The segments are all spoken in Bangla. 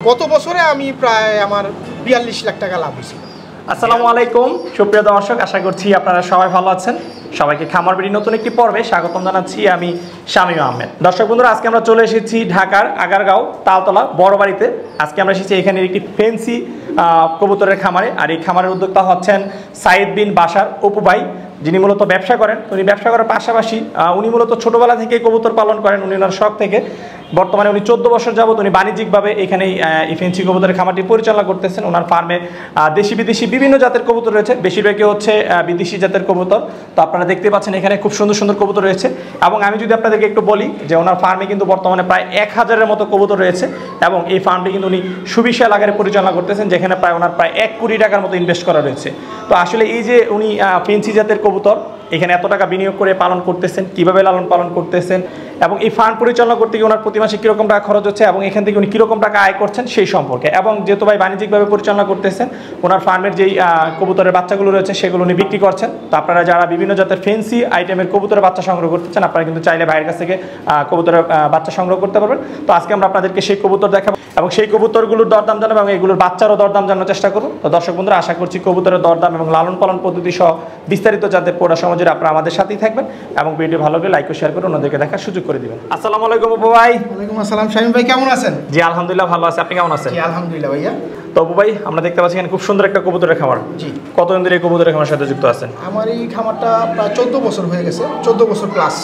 গত বছরে আমি প্রায় আমার ৪২ লাখ টাকা লাভ হয়েছিল। আসসালামু আলাইকুম সুপ্রিয় দর্শক, আশা করছি আপনারা সবাই ভালো আছেন। সবাইকে খামার বাড়ির নতুন একটি পর্বে স্বাগতম জানাচ্ছি। আমি শামীম আহমেদ। দর্শক বন্ধুরা, আজকে আমরা চলে এসেছি ঢাকার আগারগাঁও তালতলা বড় বাড়িতে। আজকে আমরা এসেছি এখানে একটি ফেন্সি কবুতরের খামারে। আর এই খামারের উদ্যোক্তা হচ্ছেন সাইদ বিন বাশার অপু ভাই, যিনি মূলত ব্যবসা করেন। উনি ব্যবসা করার পাশাপাশি উনি মূলত ছোটোবেলা থেকে কবুতর পালন করেন। উনি ওনার শখ থেকে বর্তমানে উনি 14 বছর যাবত উনি বাণিজ্যিকভাবে এখানে এই ফেন্সি কবুতরের খামারটি পরিচালনা করতেছেন। ওনার ফার্মে দেশি বিদেশি বিভিন্ন জাতের কবুতর রয়েছে, বেশিরভাগই হচ্ছে বিদেশি জাতের কবুতর। তো আপনারা দেখতে পাচ্ছেন এখানে খুব সুন্দর সুন্দর কবুতর রয়েছে। এবং আমি যদি আপনাদেরকে একটু বলি যে ওনার ফার্মে কিন্তু বর্তমানে প্রায় 1000-এর মতো কবুতর রয়েছে। এবং এই ফার্মটি কিন্তু উনি সুবিশাল আকারে পরিচালনা করতেছেন, যেখানে ওনার প্রায় 1 কোটি টাকার মতো ইনভেস্ট করা রয়েছে। তো আসলে এই যে উনি ফেন্সি জাতের কবুতর এখানে এত টাকা বিনিয়োগ করে পালন করতেছেন, কীভাবে লালন পালন করতেছেন এবং এই ফার্ম পরিচালনা করতে গিয়ে ওনার প্রতি মাসে কীরকম টাকা খরচ হচ্ছে এবং এখান থেকে উনি কীরকম টাকা আয় করছেন সেই সম্পর্কে, এবং যেহেতু ভাই বাণিজ্যিকভাবে পরিচালনা করতেছেন, ওনার ফার্মের যেই কবুতরের বাচ্চাগুলো রয়েছে সেগুলো উনি বিক্রি করছেন। তো আপনারা যারা বিভিন্ন জাতের ফেন্সি আইটেমের কবুতরের বাচ্চা সংগ্রহ করতেছেন, আপনারা কিন্তু চাইলে ভাইয়ের কাছ থেকে কবুতরের বাচ্চা সংগ্রহ করতে পারবেন। তো আজকে আমরা আপনাদেরকে সেই কবুতর দেখাবো এবং সেই কবুতরগুলোর দরদাম জানাবো এবং এগুলোর বাচ্চারও দরদাম জানার চেষ্টা করুন। তো দর্শক বন্ধুরা, আশা করছি কবুতরের দরদাম এবং লালন পালন পদ্ধতি সহ বিস্তারিত যাতে পড়া সমাজের আপনারা আমাদের সাথেই থাকবেন এবং ভিডিও ভালো লাগলে লাইক ও শেয়ার করে অন্যদেরকে দেখার সুযোগ করে দিবেন। আসসালামু আলাইকুম অপু ভাই। ওয়ালাইকুম আসসালাম শামীম ভাই, কেমন আছেন? জি আলহামদুলিল্লাহ ভালো আছি, আপনি কেমন আছেন? জি আলহামদুলিল্লাহ ভাইয়া। তো অপু ভাই, আমরা দেখতে পাচ্ছি এখানে খুব সুন্দর একটা কবুতরের খামার। জি। কতদিন ধরে এই কবুতরের খামার সাথে যুক্ত আছেন? আমার এই খামারটা প্রায় 14 বছর হয়ে গেছে, 14 বছর প্লাস।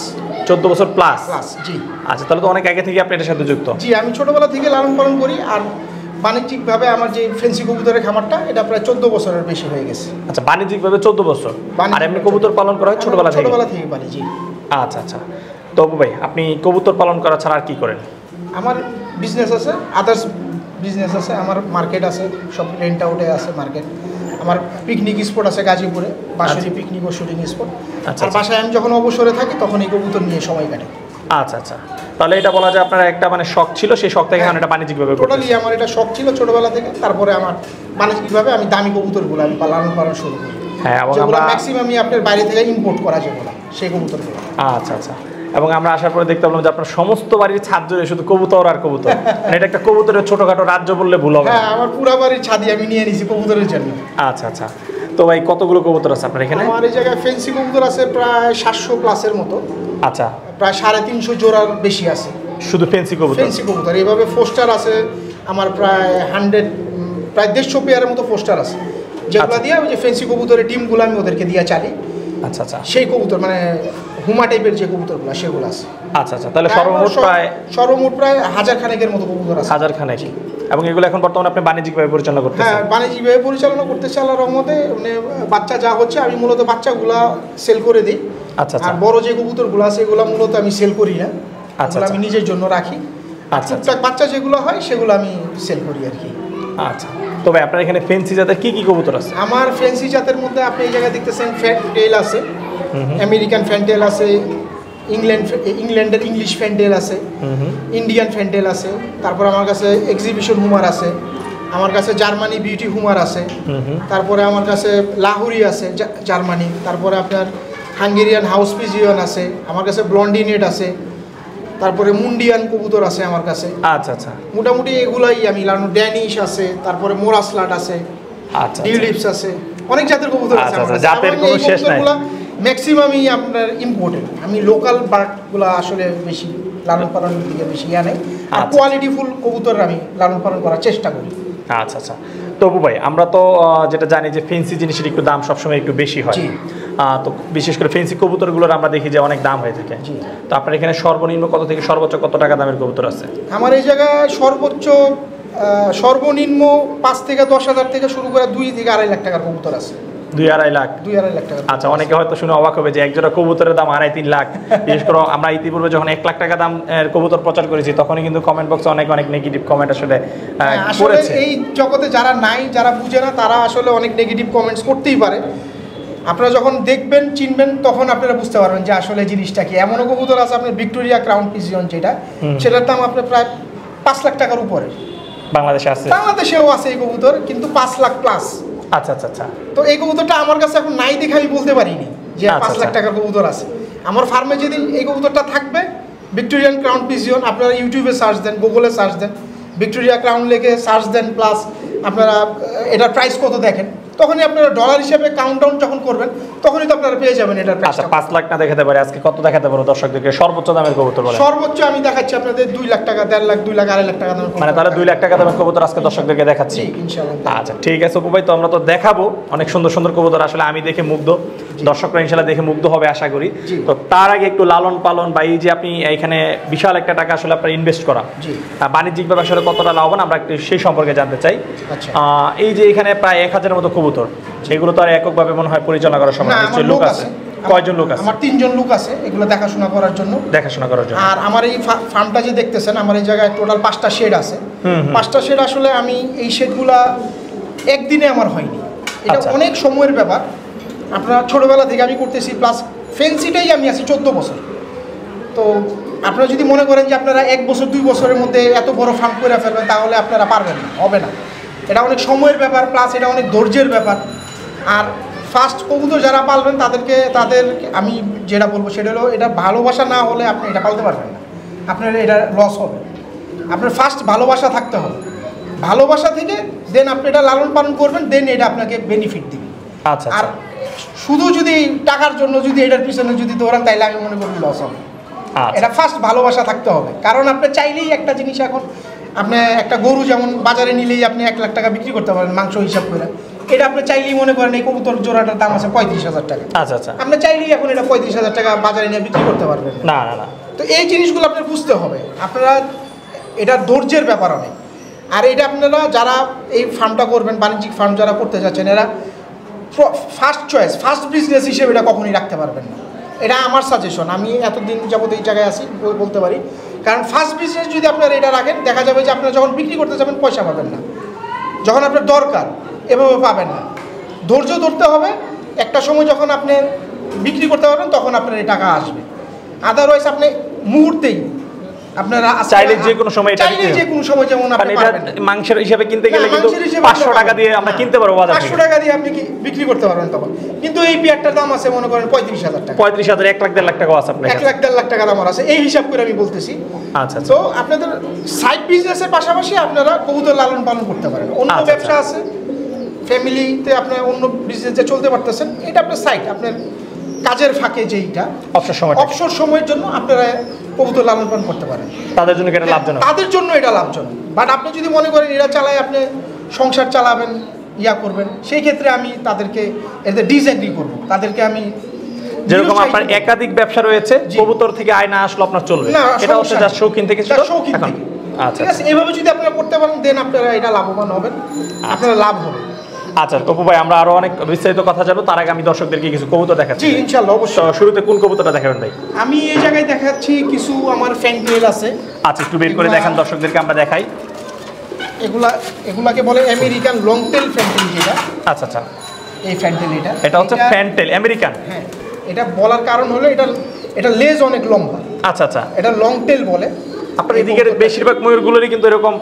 14 বছর প্লাস? জি। আচ্ছা, তাহলে তো অনেক আগে থেকে আপনি এটার সাথে যুক্ত। জি, আমি ছোটবেলা থেকে লালন পালন করি। আর বাণিজ্যিকভাবে আমার যে ফেন্সি কবুতরের খামারটা এটা প্রায় 14 বছরের বেশি হয়ে গেছে। আচ্ছা, বাণিজ্যিকভাবে 14 বছর। আর এমনি কবুতর পালন করা হয় ছোটবেলা থেকে? ছোটবেলা থেকে পারি, জি। আচ্ছা আচ্ছা। তো অপু ভাই, আপনি কবুতর পালন করা ছাড়া আর কি করেন? আমার বিজনেস আছে, আদার্স বিজনেস আছে, আমার মার্কেট আছে, সব রেন্ট আউটে আছে মার্কেট। আমার পিকনিক স্পট আছে গাজীপুরে, বাঁশরী পিকনিক ও শুটিং স্পট। আর বাসায় আমি যখন অবসরে থাকি তখন এই কবুতর নিয়ে সময় কাটে। আচ্ছা আচ্ছা, তাহলে এটা বলা যায় আপনার একটা মানে শখ ছিল, সেই শখ থেকে এটা বাণিজ্যিকভাবে টোটালি আমার এটা শখ ছিল ছোটবেলা থেকে। তারপরে আমার বাণিজ্যিকভাবে আমি দামি কবুতরগুলো আমি লালন পালন শুরু করি। হ্যাঁ, এবং আমরা ম্যাক্সিমামই আপনার বাইরে থেকে ইম্পোর্ট করা যেগুলো সেই কবুতরগুলো। আচ্ছা আচ্ছা। এবং আমরা আসার পরে দেখতে পেলাম যে আপনার সমস্ত বাড়ির ছাদ জুড়ে শুধু কবুতর আর কবুতর। এটা একটা কবুতরের ছোটখাটো রাজ্য বললে ভুল হবে। হ্যাঁ, আমার পুরো বাড়ির ছাদই আমি নিয়ে নিয়েছি কবুতরের জন্য। আচ্ছা আচ্ছা। তো ভাই, কতগুলো কবুতর আছে আপনার এখানে? আমার এই জায়গায় ফেন্সি কবুতর আছে প্রায় 700 প্লাসের মতো। আচ্ছা, প্রায় 350 জোড়ার বেশি আছে শুধু ফেন্সি কবুতর? ফেন্সি কবুতর। এইভাবে পোস্টার আছে আমার প্রায় 150 পেয়ারের মতো পোস্টার আছে, যেগুলো দিয়ে ওই যে ফেন্সি কবুতরের ডিমগুলো আমি ওদেরকে দিয়ে চালি। আচ্ছা আচ্ছা। সেই কবুতর মানে হুমা টাইপের যে কবুতরগুলো সেগুলো আছে। আচ্ছা আচ্ছা, তাহলে সর্বমোট প্রায় 1000 খানেকের মতো কবুতর আছে। 1000 খানেক। এবং এগুলো এখন বর্তমানে আপনি বাণিজ্যিকভাবে পরিচালনা করতেছেন? হ্যাঁ, বাণিজ্যিকভাবে পরিচালনা করতেছি আল্লাহর রহমতে। মানে বাচ্চা যা হচ্ছে আমি মূলত বাচ্চাগুলা সেল করে দিই। আচ্ছা আচ্ছা। আর বড় যে কবুতরগুলো আছে এগুলো মূলত আমি সেল করি না। আচ্ছা, আমি নিজের জন্য রাখি। আচ্ছা, বাচ্চা যেগুলো হয় সেগুলো আমি সেল করি আর কি। আচ্ছা। তবে আপনার এখানে ফেন্সি জাতের কি কি কবুতর আছে? আমার ফেন্সি জাতের মধ্যে আপনি এই জায়গায় দেখতেছেন ফ্যান্টেল আছে, আমেরিকান ফ্যান্টেল আছে, ইংল্যান্ডের ইংলিশ ফ্যান্টেল আছে, ইন্ডিয়ান ফ্যান্টেল আছে। তারপর আমার কাছে এক্সিবিশন হুমার আছে, আমার কাছে জার্মানি বিউটি হুমার আছে, তারপরে আমার কাছে লাহুরি আছে জার্মানি, তারপরে আপনার হাঙ্গেরিয়ান হাউস পিজিয়ন আছে, আমার কাছে ব্লন্ডিনেট আছে, তারপরে মুন্ডিয়ান কবুতর আছে আমার কাছে। আচ্ছা আচ্ছা। মোটামুটি এগুলাই আমি লাগানো। ড্যানিশ আছে, তারপরে মোরাসলাট আছে, আচ্ছা, ডিউলিপস আছে, অনেক জাতের কবুতর আছে। জাতের কোনো শেষ নাই। ম্যাক্সিমামই আপনার ইম্পোর্টেড। আমি লোকাল বার্ডগুলো আসলে বেশি লালন পালনের দিকে বেশি নেই। আর কোয়ালিটিফুল কবুতর আমি লালন পালন করার চেষ্টা করি। আচ্ছা আচ্ছা। তো অপু ভাই, আমরা তো যেটা জানি যে ফেন্সি জিনিসের একটু দাম সবসময় একটু বেশি হয়। তো বিশেষ করে ফেন্সি কবুতরগুলোর আমরা দেখি যে অনেক দাম হয়ে থাকে। তো আপনার এখানে সর্বনিম্ন কত থেকে সর্বোচ্চ কত টাকা দামের কবুতর আছে? আমার এই জায়গায় সর্বনিম্ন 5 থেকে 10,000 থেকে শুরু করে 2 থেকে 2.5 লাখ টাকার কবুতর আছে। 2-2.5 লাখ? 2-2.5 লাখ টাকা। আচ্ছা, অনেকে হয়তো শুনে অবাক হবে যে এক জোড়া কবুতরের দাম 2.5-3 লাখ। বিশেষ করে আমরা ইতিপূর্বে যখন 1 লাখ টাকা দাম কবুতর প্রচার করেছি তখনই কিন্তু কমেন্ট বক্সে অনেক নেগেটিভ কমেন্ট আসলে করেছে। এই জগতে যারা নাই, যারা বুঝে না, তারা আসলে অনেক নেগেটিভ কমেন্টস করতেই পারে। আপনারা যখন দেখবেন চিনবেন তখন আপনারা বুঝতে পারবেন যে আসলে জিনিসটা কি। এমনও কবুতর আছে আপনার ভিক্টোরিয়া ক্রাউন পিজিয়ন যেটা, সেটার দাম আপনার প্রায় 5 লাখ টাকার উপরে। বাংলাদেশে আছে? বাংলাদেশেও আছে এই কবুতর, কিন্তু 5 লাখ প্লাস। আচ্ছা আচ্ছা আচ্ছা। তো এই কবুতরটা আমার কাছে এখন নাই দেখে আমি বলতে পারিনি যে 5 লাখ টাকার কবুতর আছে। আমার ফার্মে যেদিন এই কবুতরটা থাকবে ভিক্টোরিয়ান ক্রাউন পিজিয়ন, আপনারা ইউটিউবে সার্চ দেন, গুগলে সার্চ দেন, ভিক্টোরিয়া ক্রাউন লেকে সার্চ দেন, প্লাস আপনারা এটার প্রাইস কত দেখেন, তখনই আপনারা ডলার হিসেবে কাউন্টডাউন যখন করবেন তখনই তো আপনারা পেয়ে যাবেন এটার প্রাইস। আচ্ছা 5 লাখ না দেখাতে পারে, আজকে কত দেখাতে পারো দর্শকদেরকে সর্বোচ্চ দামের কবুতর বলেন? সর্বোচ্চ আমি দেখাচ্ছি আপনাদের 2 লাখ টাকা, 1.5 লাখ, 2 লাখ, 2.5 লাখ টাকা দামের, মানে তাহলে 2 লাখ টাকা দামের কবুতর আজকে দর্শকদেরকে দেখাচ্ছি ইনশাআল্লাহ। আচ্ছা ঠিক আছে অপু ভাই, তো আমরা তো দেখাবো অনেক সুন্দর সুন্দর কবুতর, আসলে আমি দেখে মুগ্ধ, দর্শকরা ইনশাআল্লাহ দেখে মুগ্ধ হবে আশা করি। তো তার আগে একটু লালন পালন বা এই যে আপনি এখানে বিশাল একটা টাকা আসলে আপনার ইনভেস্ট করা, বাণিজ্যিকভাবে আসলে কতটা লাভবান আমরা একটু সেই সম্পর্কে জানতে চাই। এই যে এখানে প্রায় 1000-এর মতো কবুতর, সেগুলো তো আর এককভাবে মনে হয় পরিচালনা করার সময় নিশ্চয়ই লোক আছে। কয়জন লোক আছে? আমার 3 জন লোক আছে এগুলো দেখাশোনা করার জন্য। আর আমার এই ফার্মটা যে দেখতেছেন, আমার এই জায়গায় টোটাল 5টা শেড আছে। 5টা শেড আসলে আমি এই শেডগুলা একদিনে আমার হয়নি, এটা অনেক সময়ের ব্যাপার। আপনারা ছোটবেলা থেকে আমি করতেছি, প্লাস ফেন্সিটাই আমি আছি 14 বছর। তো আপনারা যদি মনে করেন যে আপনারা 1 বছর 2 বছরের মধ্যে এত বড় ফার্ম করে ফেলবেন, তাহলে আপনারা পারবেন না, হবে না। এটা অনেক সময়ের ব্যাপার, প্লাস এটা অনেক ধৈর্যের ব্যাপার। আর ফার্স্ট কবুতর যারা পালবেন তাদের আমি যেটা বলবো সেটা হলো, এটা ভালোবাসা না হলে আপনি এটা পালতে পারবেন না, আপনার এটা লস হবে। আপনার ফার্স্ট ভালোবাসা থাকতে হবে, ভালোবাসা থেকে দেন আপনি এটা লালন পালন করবেন, দেন এটা আপনাকে বেনিফিট দিবে। আচ্ছা, আর শুধু যদি টাকার জন্য যদি এটার পিছনে যদি দৌড়ান, তাইলে আমি মনে করি লস হবে। এটা ফার্স্ট ভালোবাসা থাকতে হবে, কারণ আপনি চাইলেই একটা জিনিস, এখন আপনি একটা গরু যেমন বাজারে নিলেই আপনি 1 লাখ টাকা বিক্রি করতে পারেন মাংস হিসাব করে, এটা আপনি চাইলেই মনে করেন এই কবুতর জোড়াটার দাম আছে 35,000 টাকা। আচ্ছা আচ্ছা, আপনি চাইলেই এখন এটা 35,000 টাকা বাজারে নিয়ে বিক্রি করতে পারবেন না না না। তো এই জিনিসগুলো আপনার বুঝতে হবে, আপনারা এটা ধৈর্যের ব্যাপার অনেক। আর এটা আপনারা যারা এই ফার্মটা করবেন, বাণিজ্যিক ফার্ম যারা করতে যাচ্ছেন, এরা ফার্স্ট চয়েস, ফার্স্ট বিজনেস হিসেবে এটা কখনোই রাখতে পারবেন না। এটা আমার সাজেশন, আমি এতদিন যাবত এই জায়গায় আছি বলতে পারি। কারণ ফার্স্ট বিজনেস যদি আপনারা এটা রাখেন, দেখা যাবে যে আপনারা যখন বিক্রি করতে যাবেন পয়সা পাবেন না, যখন আপনার দরকার এভাবে পাবেন না। ধৈর্য ধরতে হবে, একটা সময় যখন আপনি বিক্রি করতে পারবেন তখন আপনার এই টাকা আসবে। আদারওয়াইজ আপনি মুহূর্তেই আপনারা চাইলে যে কোনো সময় এটা চাইলে যে কোনো সময়, যেমন আপনি মাংসের হিসাবে কিনতে গেলে কিন্তু 500 টাকা দিয়ে আমরা কিনতে পারবো, 500 টাকা দিয়ে আপনি বিক্রি করতে পারবেন তখন। কিন্তু এই পেয়ারটার দাম আছে মনে করেন 35,000 টাকা, 35,000, 1 লাখ 1.5 লাখ টাকা আছে আপনার, 1 লাখ 1.5 লাখ টাকা দাম আছে, এই হিসাব করে আমি বলতেছি। আচ্ছা, তো আপনাদের সাইড বিজনেসের পাশাপাশি আপনারা কবুতর লালন পালন করতে পারেন। অন্য ব্যবসা আছে, ফ্যামিলিতে আপনার অন্য বিজনেস যে চলতে পারতেছেন, এটা আপনার সাইড, আপনার কাজের ফাঁকে যেইটা অবসর সময়ের জন্য আপনারা কবুতর লালন পালন করতে পারেন, তাদের জন্য এটা লাভজনক, তাদের জন্য এটা লাভজনক। বাট আপনি যদি মনে করেন এরা চালায় আপনি সংসার চালাবেন, করবেন, সেই ক্ষেত্রে আমি তাদেরকে এতে ডিসএগ্রি করব। তাদেরকে আমি, যেরকম আপনার একাধিক ব্যবসা রয়েছে, কবুতর থেকে আয় না আসলে আপনার চলবে না, এটা হচ্ছে যা শৌখিন থেকে ছিল এখন। আচ্ছা, ঠিক আছে, এইভাবে যদি আপনারা করতে পারেন, দেন আপনারা এটা লাভবান হবেন, আপনারা লাভ হবে। আচ্ছা অপু ভাই, আমরা আরো অনেক বিস্তারিত কথা জানবো, তার আগে আমি দর্শকদেরকে কিছু কবুতর দেখাচ্ছি। জি ইনশাআল্লাহ, অবশ্যই। শুরুতে কোন কবুতরটা দেখাবেন ভাই? আমি এই জায়গায় দেখাচ্ছি কিছু আমার ফ্যান্টেল আছে। আচ্ছা, একটু বের করে দেখান দর্শকদেরকে, আমরা দেখাই। এগুলাকে বলে আমেরিকান লং টেল ফ্যান্টেল, যেটা। আচ্ছা আচ্ছা, এই ফ্যান্টেল, এটা হচ্ছে ফ্যান্টেল আমেরিকান। হ্যাঁ, এটা বলার কারণ হলো এটা লেজ অনেক লম্বা। আচ্ছা আচ্ছা, এটা লং টেল বলে। আপনার এদিকের বেশিরভাগ ময়ূরগুলোরই কিন্তু এরকম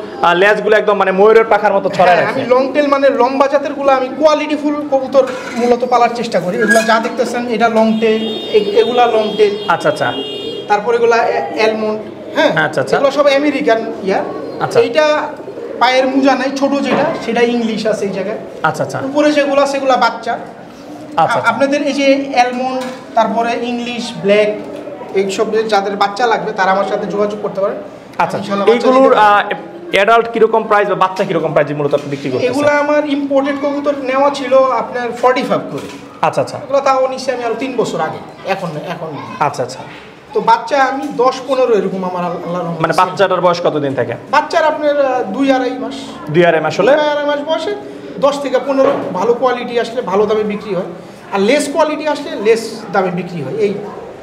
লেজগুলো একদম মানে ময়ূরের পাখার মতো ছড়ায় রাখে। আমি লং টেল মানে লম্বা জাতের গুলো আমি কোয়ালিটি ফুল কবুতর মূলত পালার চেষ্টা করি। এগুলা যা দেখতেছেন এটা লং টেল, এগুলা লং টেল। আচ্ছা আচ্ছা, তারপর এগুলা অ্যালমন্ড। হ্যাঁ আচ্ছা আচ্ছা, এগুলো সব আমেরিকান আচ্ছা, এইটা পায়ের মোজা নাই, ছোট যেটা, সেটা ইংলিশ আছে এই জায়গায়। আচ্ছা আচ্ছা, উপরে যেগুলো সেগুলা বাচ্চা। আচ্ছা, আপনাদের এই যে অ্যালমন্ড, তারপরে ইংলিশ, ব্ল্যাক, এইসব যাদের বাচ্চা লাগবে তারা আমার সাথে যোগাযোগ করতে পারেন। আচ্ছা, এইগুলোর অ্যাডাল্ট কিরকম প্রাইস বা বাচ্চা কিরকম প্রাইস মূলত আপনি বিক্রি করতেছেন? এগুলো আমার ইম্পোর্টেড কবুতর নেওয়া ছিল আপনার 45 করে। আচ্ছা আচ্ছা, এগুলো তাও নিচ্ছি আমি আরো 3 বছর আগে, এখন। আচ্ছা আচ্ছা, তো বাচ্চা আমি 10-15 এরকম আমার আল্লাহর রহমতে। মানে বাচ্চাটার বয়স কতদিন থাকে? বাচ্চার আপনার 2-2.5 মাস। 2-2.5 মাস হলে 2-2.5 মাস বয়সে 10 থেকে 15 ভালো কোয়ালিটি আসলে ভালো দামে বিক্রি হয়, আর লেস কোয়ালিটি আসলে লেস দামে বিক্রি হয়, এই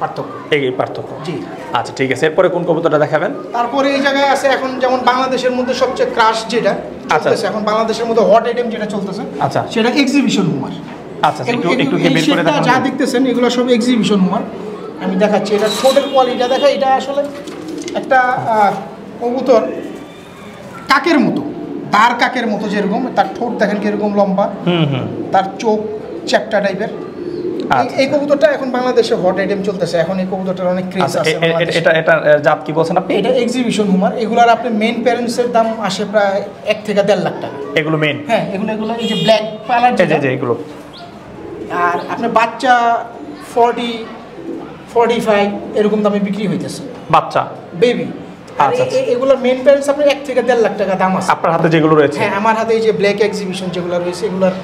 পার্থক্য। এই পার্থক্য, জি। আচ্ছা ঠিক আছে, এরপরে কোন কবুতরটা দেখাবেন? তারপরে এই জায়গায় আছে এখন যেমন বাংলাদেশের মধ্যে সবচেয়ে ক্রাশ যেটা চলতেছে এখন, বাংলাদেশের মধ্যে হট আইটেম যেটা চলতেছে, আচ্ছা, সেটা এক্সিবিশন হুমার। আচ্ছা, একটু বের করে দেখান। যা দেখতেছেন এগুলো সব এক্সিবিশন হুমার। আমি দেখাচ্ছি, এটা ঠোঁটের কোয়ালিটিটা দেখা। এটা আসলে একটা কবুতর কাকের মতো, তার কাকের মতো যেরকম, তার ঠোঁট দেখেন কিরকম লম্বা, তার চোখ চ্যাপ্টা টাইপের। এই কবুতরটা এখন বাংলাদেশে হট আইটেম চলতেছে, এখন এই কবুতরটার অনেক ক্রেজ আছে। এটা জাত কি বলছেন আপনি? এটা এক্সিবিশন হুমার। এগুলার আপনি মেইন প্যারেন্টসের দাম আসে প্রায় 1 থেকে 1.5 লাখ টাকা। এগুলো মেইন? হ্যাঁ, এগুলো এই যে ব্ল্যাক কালার যে এগুলো। আর আপনার বাচ্চা 40 45 এরকম দামে বিক্রি হইতেছে বাচ্চা বেবি। আচ্ছা, এগুলোর মেইন প্যারেন্টস আপনার 1 থেকে 1.5 লাখ টাকা দাম আছে। আপনার হাতে যেগুলো রয়েছে? হ্যাঁ, আমার হাতে এই যে ব্ল্যাক এক্সিবিশন যেগুলো রয়েছে এগুলোর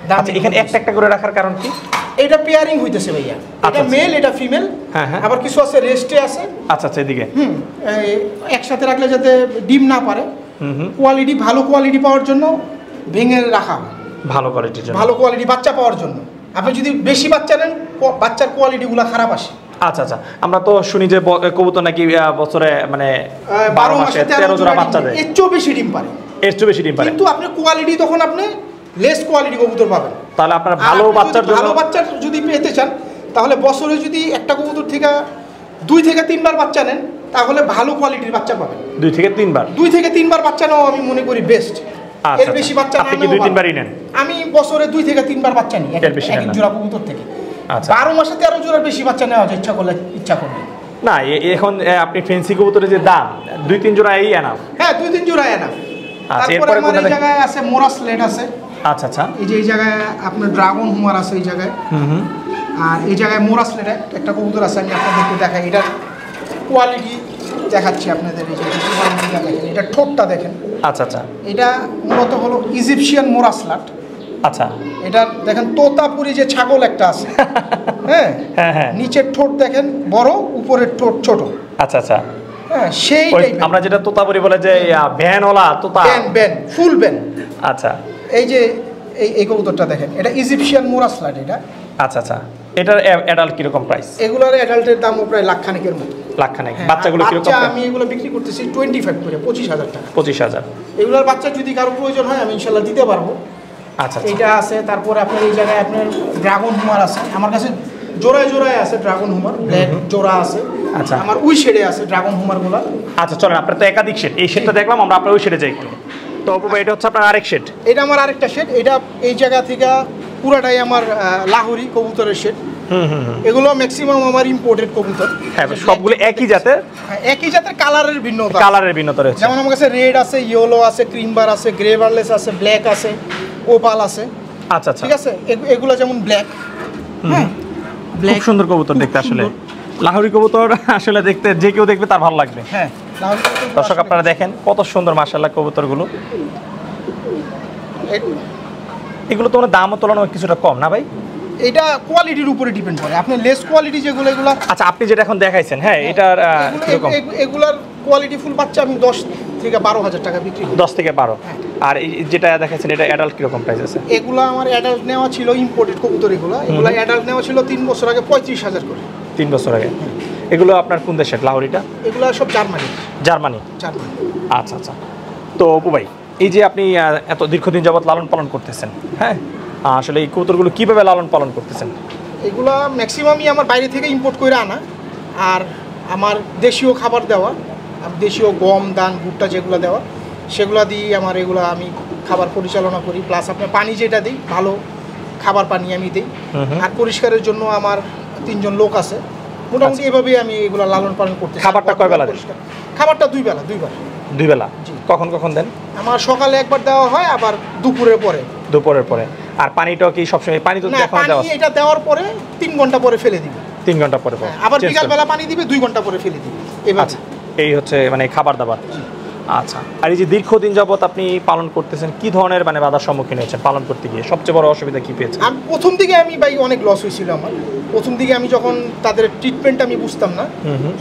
দাম। আচ্ছা, এখানে একটা করে রাখার কারণ কি? এটা পেয়ারিং হইতেছে ভাইয়া, এটা মেল এটা ফিমেল। হ্যাঁ, আবার কিছু আছে রেস্টে আছে। আচ্ছা, এদিকে একসাথে রাখলে যাতে ডিম না পারে, কোয়ালিটি ভালো কোয়ালিটি পাওয়ার জন্য ভেঙে রাখা, ভালো কোয়ালিটির জন্য, ভালো কোয়ালিটি বাচ্চা পাওয়ার জন্য। আপনি যদি বেশি বাচ্চা নেন বাচ্চার কোয়ালিটিগুলো খারাপ আসে। আচ্ছা, আমরা তো শুনি যে কবুতর নাকি বছরে মানে 12 মাসে 13 জোড়া বাচ্চা দেয়, এর চেয়ে বেশি ডিম পারে, কিন্তু আপনি কোয়ালিটি তখন আপনি লেস কোয়ালিটি কবুতর পাবেন। তাহলে আপনার ভালো বাচ্চার জন্য, ভালো বাচ্চা যদি পেতে চান তাহলে বছরে যদি একটা কবুতর থেকে 2 থেকে 3 বার বাচ্চা নেন তাহলে ভালো কোয়ালিটির বাচ্চা পাবেন। 2 থেকে 3 বার বাচ্চা নেওয়া আমি মনে করি বেস্ট। এর বেশি বাচ্চা না, আপনি কি 2-3 বারই নেন? আমি বছরে 2 থেকে 3 বার বাচ্চা নিই এক জোড়া কবুতর থেকে। আচ্ছা, 12 মাসে 13 জোড়ার বেশি বাচ্চা নেওয়া যায় ইচ্ছা করলে না। এখন আপনি ফেন্সি কবুতরের যে দাম 2-3 জোড়া এই এনাফ। হ্যাঁ, 2-3 জোড়া এনাফ। তারপরে আমাদের এই জায়গায় আছে মোরাস লেট আছে। আচ্ছা, এই যে এই জায়গায় আপনার ড্রাগন হুমার আছে এই জায়গায়। আর এই জায়গায় মোরাস লেট একটা কবুতর আছে, আমি আপনাদেরকে দেখাই। এটার কোয়ালিটি দেখাচ্ছি আপনাদের। এই যে কোয়ালিটিটা দেখেন, এটা ঠোঁটটা দেখেন। আচ্ছা, এটা মূলত হলো ইজিপশিয়ান মোরাসলাট। আচ্ছা, এটা দেখেন তোতাপুরি যে ছাগল একটা আছে, হ্যাঁ, নিচের ঠোঁট দেখেন বড়, উপরের ঠোঁট ছোট। আচ্ছা, হ্যাঁ, সেই আমরা যেটা তোতাপুরি বলে যে ভ্যানওয়ালা তোতা, ব্যান ফুল ব্যান। আচ্ছা, এই যে এই কবুতরটা দেখেন, এটা ইজিপশিয়ান মোরাসলাট এটা। আচ্ছা, এটার অ্যাডাল্ট কি রকম প্রাইস? এগুলোর অ্যাডাল্টের দাম প্রায় লাখ খানেকের মতো। লাখ খানেক। বাচ্চাগুলো কি রকম? আমি এগুলো বিক্রি করতেছি 25 করে, 25,000 টাকা। 25,000। এগুলোর বাচ্চা যদি কারো প্রয়োজন হয় আমি ইনশাআল্লাহ দিতে পারবো। আচ্ছা, এটা আছে। তারপরে আপনার এই জায়গায় আপনার ড্রাগন হুমার আছে আমার কাছে, জোড়ায় আছে ড্রাগন হুমার, ব্ল্যাক জোড়া আছে। আচ্ছা, আমার ওই শেডে আছে ড্রাগন হুমারগুলো। আচ্ছা, চলেন, আপনার তো একাধিক শেড, এই শেডটা দেখলাম, আমরা আপনার ওই শেডে যাই। তো এটা হচ্ছে আপনার আরেক শেড? এটা আমার আরেকটা শেড। এটা এই জায়গা থেকে পুরাটাই আমার লাহোরি কবুতরের শেড। এগুলো ম্যাক্সিমাম আমার ইম্পোর্টেড কবুতর। হ্যাঁ, সবগুলো একই জাতের? একই জাতের, কালারের ভিন্নতা রয়েছে। যেমন আমার কাছে রেড আছে, ইয়েলো আছে, ক্রিমবার আছে, গ্রে বারলেস আছে, ব্ল্যাক আছে, ওপাল আছে। আচ্ছা, ঠিক আছে। এগুলো যেমন ব্ল্যাক, খুব সুন্দর কবুতর দেখতে। আসলে লাহোরি কবুতর আসলে দেখতে যে কেউ দেখবে তার ভালো লাগবে। হ্যাঁ, দর্শক আপনারা দেখেন কত সুন্দর মাশাআল্লাহ কবুতরগুলো। এগুলো তো দামও তুলনায় কিছুটা কম না ভাই? এটা কোয়ালিটির উপরে ডিপেন্ড করে। আপনি লেস কোয়ালিটি যেগুলো এগুলো। আচ্ছা, আপনি যেটা এখন দেখাইছেন, হ্যাঁ, এটার কিরকম? এগুলার কোয়ালিটি ফুল বাচ্চা আমি 10 থেকে 12,000 টাকা বিক্রি করি। 10 থেকে 12। আর যেটা দেখাইছেন এটা অ্যাডাল্ট কিরকম প্রাইস আছে? এগুলো আমার অ্যাডাল্ট নেওয়া ছিল ইম্পোর্টেড কবুতর। এগুলো অ্যাডাল্ট নেওয়া ছিল 3 বছর আগে 35,000 করে। 3 বছর আগে। এগুলো আপনার কোন দেশের লাহোরিটা? এগুলো সব জার্মানি। আচ্ছা, তো অপু ভাই, এই যে আপনি এত দীর্ঘদিন যাবত লালন পালন করতেছেন, হ্যাঁ, আসলে এই কবুতরগুলো কীভাবে লালন পালন করতেছেন? এগুলো ম্যাক্সিমামই আমার বাইরে থেকে ইম্পোর্ট করে আনা, আর আমার দেশীয় খাবার দেওয়া, দেশীয় গম দান ভুট্টা যেগুলো দেওয়া সেগুলো দিয়ে আমার এগুলো আমি খাবার পরিচালনা করি। প্লাস আপনার পানি যেটা দিই, ভালো খাবার পানি আমি দিই। আর পরিষ্কারের জন্য আমার 3 জন লোক আছে। মোটামুটি এভাবেই আমি এগুলো লালন পালন করতে। খাবারটা কয় বেলা দেন? খাবারটা 2 বেলা। 2 বেলা। কখন দেন? আমার সকালে একবার দেওয়া হয়, আবার দুপুরের পরে। আর পানিটাও কি সবসময়? পানি তো এটা দেওয়ার পরে 3 ঘন্টা পরে ফেলে দিবে। 3 ঘন্টা পরে আবার বিকালবেলা পানি দিবে, 2 ঘন্টা পরে ফেলে দিবে। আচ্ছা, এই হচ্ছে মানে খাবার দাবার। আচ্ছা, আর এই যে দীর্ঘদিন যাবত আপনি পালন করতেছেন, কি ধরনের মানে বাধার সম্মুখীন হয়েছেন পালন করতে গিয়ে? সবচেয়ে বড় অসুবিধা কি পেয়েছেন? প্রথম দিকে আমি ভাই অনেক লস হয়েছিল আমার। প্রথম দিকে আমি যখন তাদের ট্রিটমেন্ট আমি বুঝতাম না,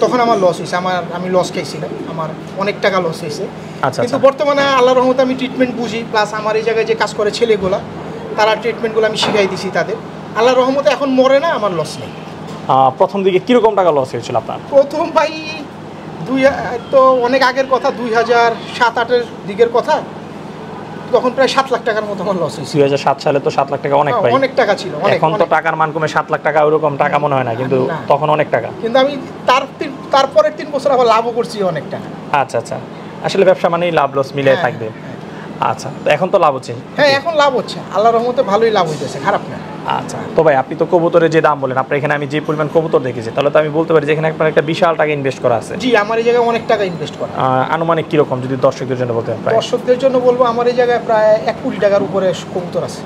তখন আমার লস হয়েছে। আমি লস খাইছিলাম, আমার অনেক টাকা লস হয়েছে। কিন্তু বর্তমানে আল্লাহর রহমতে আমি ট্রিটমেন্ট বুঝি, প্লাস আমার এই জায়গায় যে কাজ করে ছেলেগুলা, তারা ট্রিটমেন্টগুলো আমি শিখাই দিছি তাদের। আল্লাহর রহমতে এখন মরে না, আমার লস নেই। প্রথম দিকে কীরকম টাকা লস হয়েছিল আপনার? প্রথম ভাই তো অনেক আগের কথা, 2007-08 দিকের কথা, তখন প্রায় 7 লাখ টাকার মতো আমার লস হয়েছে। 2007 সালে তো 7 লাখ টাকা অনেক টাকা ছিল। এখন তো টাকার মান কমে 7 লাখ টাকা ওরকম টাকা মনে হয় না, কিন্তু তখন অনেক টাকা। কিন্তু আমি তারপরের 3 বছর আবার লাভও করছি অনেক টাকা। আচ্ছা, আসলে ব্যবসা মানেই লাভ লস মিলে থাকবে। আচ্ছা, তো এখন তো লাভ হচ্ছে? হ্যাঁ, এখন লাভ হচ্ছে, আল্লাহর রহমতে ভালোই লাভ হইতেছে, খারাপ না। আচ্ছা, তো ভাই আপনি তো কবুতরের যে দাম বলেন, আপনার এখানে আমি যে পরিমাণ কবুতর দেখেছি, তাহলে তো আমি বলতে পারি যে এখানে আপনার একটা বিশাল টাকা ইনভেস্ট করা আছে। জি, আমার এই জায়গায় অনেক টাকা ইনভেস্ট করা। আনুমানিক কিরকম যদি দর্শকদের জন্য বলতে পারেন? দর্শকদের জন্য বলবো আমার এই জায়গায় প্রায় 1 কোটি টাকার উপরে কবুতর আছে।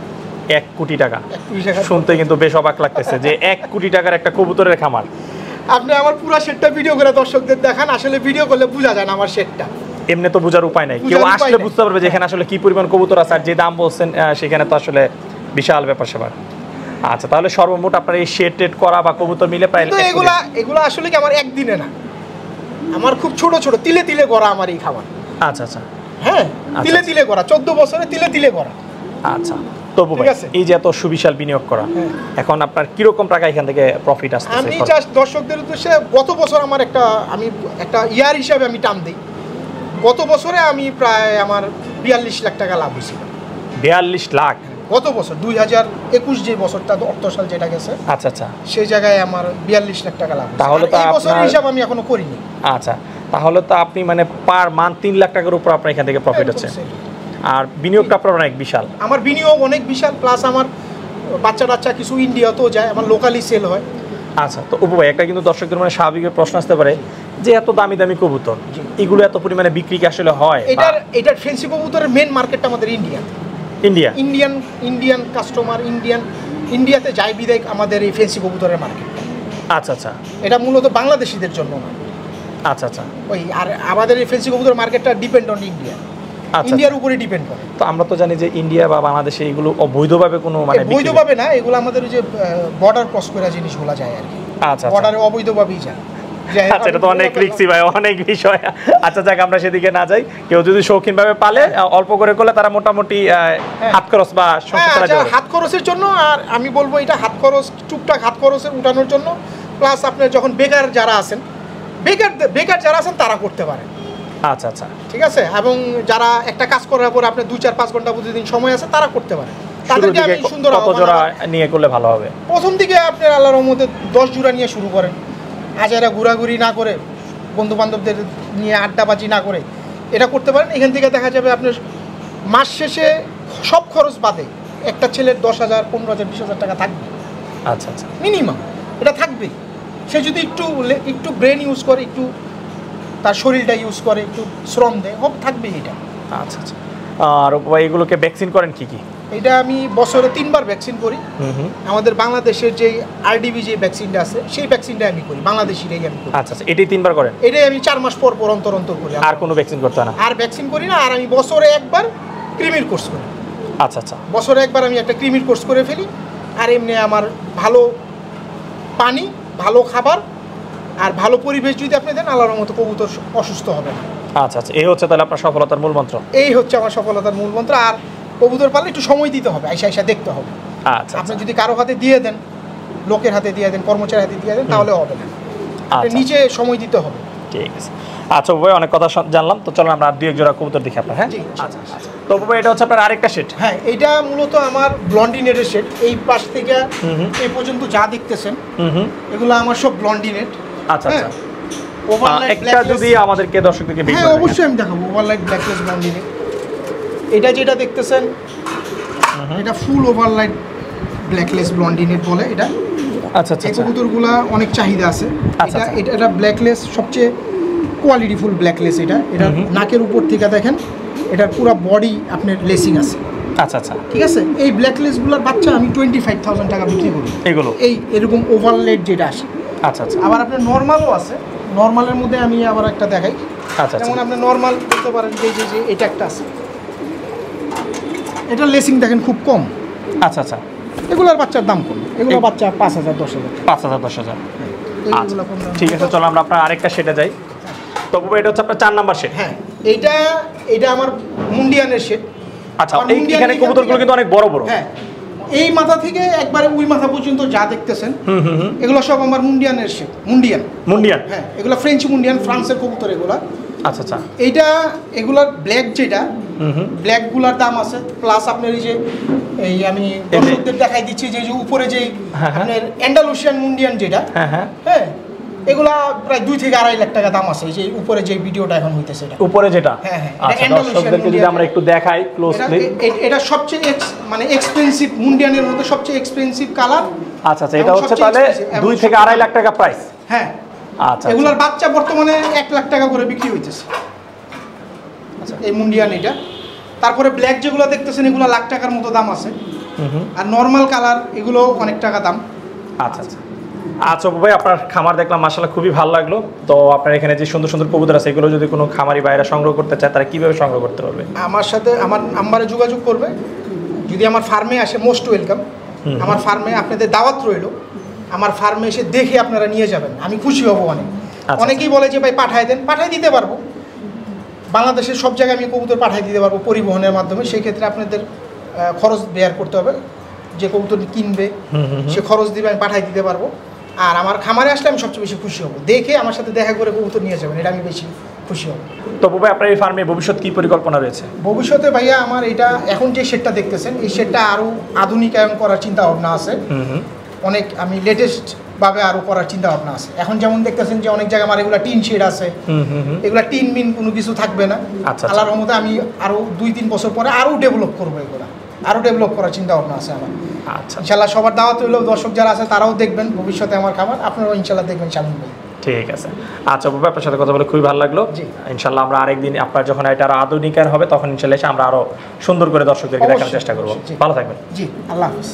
1 কোটি টাকা? 1 কোটি টাকা শুনতে কিন্তু বেশ অবাক লাগতেছে যে 1 কোটি টাকার একটা কবুতরের খামার। আপনি আমার পুরো সেটটা ভিডিও করে দর্শকদের দেখান, আসলে ভিডিও করলে বোঝা যায় না আমার সেটটা। এমনি তো বোঝার উপায় নাই, কেউ আসলে বুঝতে পারবে যে এখানে আসলে কি পরিমাণ কবুতর আছে, আর যে দাম বলছেন সেখানে তো আসলে বিশাল ব্যাপার স্যাপার। আচ্ছা, তাহলে সর্বমোট আপনার এই শেড টেড করা বা কবুতর মিলে প্রায় এগুলা আসলে কি আমার একদিনে না, আমার খুব ছোট ছোট তিলে তিলে করা আমার এই খাবার। আচ্ছা আচ্ছা, হ্যাঁ, তিলে তিলে করা, 14 বছরে তিলে তিলে করা। আচ্ছা, তবু ভাই এই যে এত সুবিশাল বিনিয়োগ করা, এখন আপনার কিরকম টাকা এখান থেকে প্রফিট আসছে? আমি জাস্ট দর্শকদের উদ্দেশ্যে গত বছর আমার একটা ইয়ার হিসাবে আমি টান দিই। গত বছরে আমি প্রায় আমার 42 লাখ টাকা লাভ হয়েছিল। 42 লাখ গত বছর 2021 যে বছরটা অর্থ সাল যেটা গেছে, আচ্ছা আচ্ছা, সেই জায়গায় আমার 42 লাখ টাকা লাভ। তাহলে তো এই বছরের হিসাব আমি এখনো করিনি। আচ্ছা, তাহলে তো আপনি মানে পার মান্থ 3 লাখ টাকার উপর আপনার এখান থেকে প্রফিট হচ্ছে, আর বিনিয়োগটা আপনার অনেক বিশাল। আমার বিনিয়োগ অনেক বিশাল, প্লাস আমার বাচ্চা কিছু ইন্ডিয়াতেও যায়, আমার লোকালি সেল হয়। আচ্ছা, তো উপু ভাই, একটা কিন্তু দর্শকদের মানে স্বাভাবিক প্রশ্ন আসতে পারে যে এত দামি দামি কবুতর, এগুলো এত পরিমাণে বিক্রি কি আসলে হয়? এটার ফেন্সি কবুতরের মেন মার্কেটটা আমাদের ইন্ডিয়ান কাস্টমার, ইন্ডিয়াতে যায় বিদায় আমাদের এই ফেন্সি কবুতরের মার্কেট। আচ্ছা আচ্ছা, এটা মূলত বাংলাদেশিদের জন্য না। আচ্ছা আচ্ছা, ওই আর আমাদের এই ফেন্সি কবুতর মার্কেটটা ডিপেন্ড অন ইন্ডিয়া, ইন্ডিয়ার উপরে ডিপেন্ড করে। তো আমরা তো জানি যে ইন্ডিয়া বা বাংলাদেশে এগুলো অবৈধভাবে কোনো মানে বৈধভাবে না, এগুলো আমাদের যে বর্ডার ক্রস করা জিনিসগুলো যায় আর কি। আচ্ছা, বর্ডারে অবৈধভাবেই যায়। আচ্ছা, এটা তো অনেক রিস্কি ভাই, অনেক বিষয়। আচ্ছা যাক, আমরা সেদিকে না যাই। কেউ যদি শৌখিনভাবে পালে, অল্প করে করলে তারা মোটামুটি হাত খরচ বা হাত খরচের জন্য, আর আমি বলবো এটা হাত খরচ, টুকটাক হাত খরচের উঠানোর জন্য, প্লাস আপনার যখন বেকার যারা আছেন তারা করতে পারেন। আচ্ছা আচ্ছা, ঠিক আছে। এবং যারা একটা কাজ করার পর আপনার 2-4-5 ঘন্টা প্রতিদিন সময় আছে, তারা করতে পারে। তাদেরকে আমি সুন্দর কত জোড়া নিয়ে করলে ভালো হবে? প্রথম দিকে আপনার আল্লাহর রহমতে 10 জোড়া নিয়ে শুরু করেন। আজারা ঘোরাঘুরি না করে, বন্ধু বান্ধবদের নিয়ে আড্ডাবাজি না করে এটা করতে পারেন। এখান থেকে দেখা যাবে আপনার মাস শেষে সব খরচ বাদে একটা ছেলের 10,000, 15,000, 20,000 টাকা থাকবে। আচ্ছা আচ্ছা, মিনিমাম এটা থাকবে। সে যদি একটু ব্রেন ইউজ করে, একটু তার শরীরটা ইউজ করে, একটু শ্রম দেয়, সব থাকবে এটা। আচ্ছা আচ্ছা, আর এগুলোকে ভ্যাকসিন করেন কি কি? এটা আমি বছরে 3 বার ভ্যাকসিন করি। আমাদের বাংলাদেশের যে আরডিবি যে ভ্যাকসিনটা আছে, সেই ভ্যাকসিনটা আমি করি, বাংলাদেশিটাই আমি করি। আচ্ছা আচ্ছা, এটাই 3 বার করেন? এটাই আমি 4 মাস পর পর অন্তর করি। আর কোনো ভ্যাকসিন করতে হয় না? আর ভ্যাকসিন করি না। আর আমি বছরে একবার ক্রিমির কোর্স করি। আচ্ছা আচ্ছা, বছরে একবার আমি একটা ক্রিমির কোর্স করে ফেলি। আর এমনি আমার ভালো পানি, ভালো খাবার আর ভালো পরিবেশ যদি আপনি দেন, আল্লাহর মতো কবুতর অসুস্থ হবে না। আচ্ছা আচ্ছা, এই হচ্ছে তাহলে আপনার সফলতার মূল মন্ত্র? এই হচ্ছে আমার সফলতার মূল মন্ত্র। আর কবুতর পাললে একটু সময় দিতে হবে, আইসা দেখতে হবে। আচ্ছা, আপনি যদি কারো হাতে দিয়ে দেন, লোকের হাতে দিয়ে দেন, কর্মচারীর হাতে দিয়ে দেন, তাহলে হবে না। নিচে সময় দিতে হবে। ঠিক আছে। আচ্ছা ভাই, অনেক কথা জানলাম। তো চলো আমরা 2-1 জোড়া কবুতর দেখি আপনার। হ্যাঁ, আচ্ছা আচ্ছা। তো ভাই, এটা হচ্ছে আপনার আরেকটা সেট? হ্যাঁ, এটা মূলত আমার ব্লন্ডিনেটের সেট। এই পাশ থেকে এই পর্যন্ত যা দেখতেছেন এগুলো আমার সব ব্লন্ডিনেট। আচ্ছা আচ্ছা, একটা যদি আমাদেরকে দর্শকদেরকে বিল হ্যাঁ, অবশ্যই আমি দেখাবো। ওভারলাইট ব্ল্যাকলেস ব্লন্ডিনেট। এটা যেটা দেখতেছেন, এটা ফুল ওভারলাইট ব্ল্যাকলেস ব্লন্ডিনেট বলে এটা। আচ্ছা আচ্ছা, এই কবুতরগুলা অনেক চাহিদা আছে। এটা ব্ল্যাকলেস সবচেয়ে কোয়ালিটিফুল ব্ল্যাকলেস। এটা নাকের উপর থেকে দেখেন, এটার পুরো বডি আপনার লেসিং আছে। আচ্ছা আচ্ছা, ঠিক আছে। এই ব্ল্যাকলেসগুলোর বাচ্চা আমি 25,000 টাকা বিক্রি করি। এগুলো এরকম ওভারলাইট যেটা আসে। আচ্ছা আচ্ছা, আবার আপনার নর্মালও আছে। নর্মালের মধ্যে আমি আবার একটা দেখাই। আচ্ছা, যেমন আপনি নর্মাল বলতে পারেন যে এটা একটা আছে, এটা লেসিং দেখেন খুব কম। আচ্ছা আচ্ছা, এগুলোর বাচ্চার দাম কম। এগুলো বাচ্চা 5,000, 10,000, 5,000, 10,000। ঠিক আছে, চলো আমরা আপনার আরেকটা সেটে যাই। তবু এটা হচ্ছে আপনার 4 নাম্বার সেট। হ্যাঁ, এটা আমার মুন্ডিয়ানের সেট। আচ্ছা, এইখানে কবুতরগুলো কিন্তু অনেক বড় বড়। হ্যাঁ, এই মাথা থেকে একবারে ওই মাথা পর্যন্ত যা দেখতেছেন এগুলো সব আমার মুন্ডিয়ানের সেট। মুন্ডিয়ান, হ্যাঁ, এগুলো ফ্রেঞ্চ মুন্ডিয়ান, ফ্রান্সের কবুতর এগুলা। আচ্ছা আচ্ছা, এগুলার ব্ল্যাক যেটা, ব্ল্যাকগুলার দাম আছে। প্লাস আপনার এই আমি দর্শকদের দেখাই দিচ্ছি যে উপরে যে আপনার অ্যান্ডালুসিয়ান মুন্ডিয়ান যেটা, হ্যাঁ, এগুলা প্রায় 2 থেকে 2.5 লাখ টাকা দাম আছে, এই যে উপরে যে ভিডিওটা এখন হইতেছে এটা উপরে যেটা। হ্যাঁ হ্যাঁ, আচ্ছা দর্শকদেরকে যদি আমরা একটু দেখাই ক্লোজলি, এটা সবচেয়ে মানে এক্সপেন্সিভ, মুন্ডিয়ানের মধ্যে সবচেয়ে এক্সপেন্সিভ কালার। আচ্ছা আচ্ছা, এটা হচ্ছে তাহলে 2 থেকে 2.5 লাখ টাকা প্রাইস। হ্যাঁ আচ্ছা, এগুলার বাচ্চা বর্তমানে 1 লাখ টাকা করে বিক্রি হইতেছে। আচ্ছা এই মুন্ডিয়ান এটা। তারপরে ব্ল্যাক যেগুলো দেখতেছেন এগুলো লাখ টাকার মতো দাম আছে। আর নরমাল কালার এগুলো অনেক টাকা দাম। আচ্ছা আচ্ছা আচ্ছা ভাই, আপনার খামার দেখলাম মাশাআল্লাহ খুবই ভালো লাগলো। তো আপনার এখানে যে সুন্দর সুন্দর কবুতর আছে এগুলো যদি কোনো খামারি ভাইরা সংগ্রহ করতে চায় তারা কিভাবে সংগ্রহ করতে পারবে? আমার সাথে আমার নাম্বারে যোগাযোগ করবে। যদি আমার ফার্মে আসে মোস্ট ওয়েলকাম। আমার ফার্মে আপনাদের দাওয়াত রইল, আমার ফার্মে এসে দেখে আপনারা নিয়ে যাবেন, আমি খুশি হব অনেক। অনেকেই বলে যে ভাই পাঠায় দেন, পাঠায় দিতে পারবো। বাংলাদেশের সব জায়গায় আমি কবুতর পাঠিয়ে দিতে পারবো পরিবহনের মাধ্যমে। সেই ক্ষেত্রে আপনাদের খরচ বেয়ার করতে হবে, যে কবুতর কিনবে সে খরচ দিবে, আমি পাঠিয়ে দিতে পারবো। আর আমার খামারে আসলে আমি সবচেয়ে বেশি খুশি হব, দেখে আমার সাথে দেখা করে কবুতর নিয়ে যাবেন, এটা আমি বেশি খুশি হব। তো ভাই আপনার এই ফার্মে ভবিষ্যৎ কি পরিকল্পনা রয়েছে? ভবিষ্যতে ভাইয়া আমার এটা এখন যে শেডটা দেখতেছেন এই শেডটা আরও আধুনিকায়ন করার চিন্তা ভাবনা আছে। অনেক আমি লেটেস্ট ভাবে আরো করার চিন্তা ভাবনা আছে। এখন যেমন দেখতেছেন যে অনেক জায়গায় আমার এগুলা টিন শেড আছে, এগুলা টিন মিন কোনো কিছু থাকবে না। আল্লাহর রহমতে আমি আরো 2-3 বছর পরে আরো ডেভেলপ করবো, এগুলা আরো ডেভেলপ করার চিন্তা ভাবনা আছে আমার। আচ্ছা ইনশাল্লাহ সবার দাওয়াত হইলেও দর্শক যারা আছে তারাও দেখবেন ভবিষ্যতে আমার খাবার, আপনারাও ইনশাল্লাহ দেখবেন শামিম ভাই। ঠিক আছে। আচ্ছা বাবা, আপনার সাথে কথা বলে খুবই ভালো লাগলো। ইনশাল্লাহ আমরা আরেকদিন আপনার যখন এটা আরো আধুনিকায়ন হবে তখন ইনশাল্লাহ এসে আমরা আরো সুন্দর করে দর্শকদেরকে দেখানোর চেষ্টা করবো। ভালো থাকবেন। জি, আল্লাহ হাফেজ।